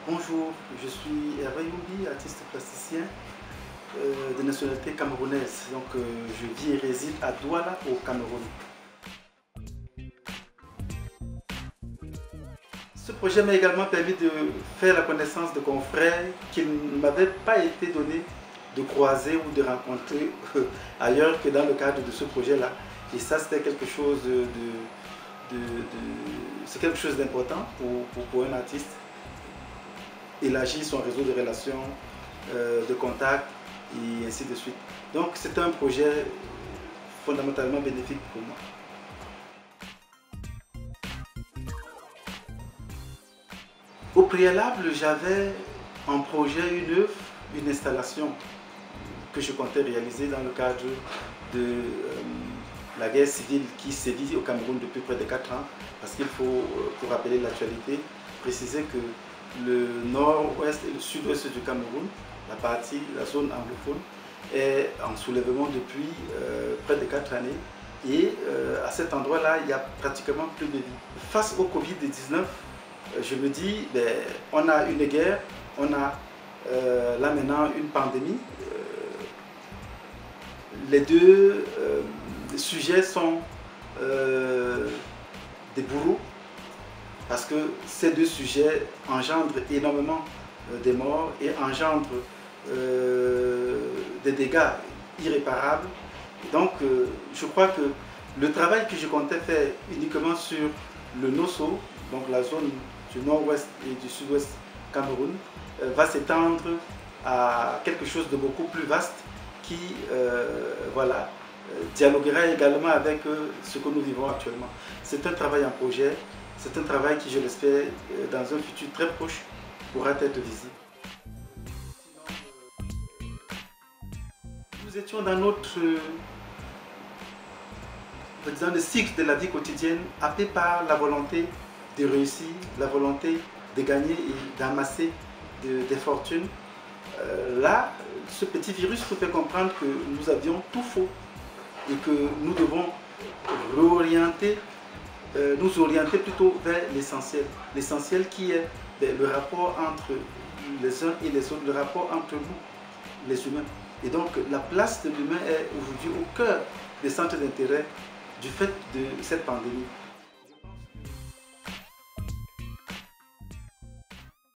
Bonjour, je suis Hervé Youmbi, artiste plasticien de nationalité camerounaise. Donc je vis et réside à Douala au Cameroun. Ce projet m'a également permis de faire la connaissance de confrères qu'il ne m'avait pas été donné de croiser ou de rencontrer ailleurs que dans le cadre de ce projet-là. Et ça, c'était quelque chose c'est quelque chose d'important pour un artiste. Élargir son réseau de relations, de contacts et ainsi de suite. Donc c'est un projet fondamentalement bénéfique pour moi. Au préalable, j'avais en projet une œuvre, une installation que je comptais réaliser dans le cadre de la guerre civile qui sévit au Cameroun depuis près de 4 ans. Parce qu'il faut, pour rappeler l'actualité, préciser que le nord-ouest et le sud-ouest du Cameroun, la zone anglophone, est en soulèvement depuis près de 4 années. Et à cet endroit-là, il n'y a pratiquement plus de vie. Face au Covid-19, je me dis, ben, on a une guerre, on a là maintenant une pandémie. Les deux sujets sont des bourreaux, parce que ces deux sujets engendrent énormément de morts et engendrent des dégâts irréparables. Donc je crois que le travail que je comptais faire uniquement sur le Nosso, donc la zone du nord-ouest et du sud-ouest Cameroun, va s'étendre à quelque chose de beaucoup plus vaste qui voilà, dialoguera également avec ce que nous vivons actuellement. C'est un travail en projet, c'est un travail qui, je l'espère, dans un futur très proche, pourra être visible. Nous étions dans le cycle de la vie quotidienne, happé par la volonté de réussir, la volonté de gagner et d'amasser des fortunes. Là, ce petit virus nous fait comprendre que nous avions tout faux et que nous devons nous orienter plutôt vers l'essentiel. L'essentiel qui est le rapport entre les uns et les autres, le rapport entre nous, les humains. Et donc la place de l'humain est aujourd'hui au cœur des centres d'intérêt du fait de cette pandémie.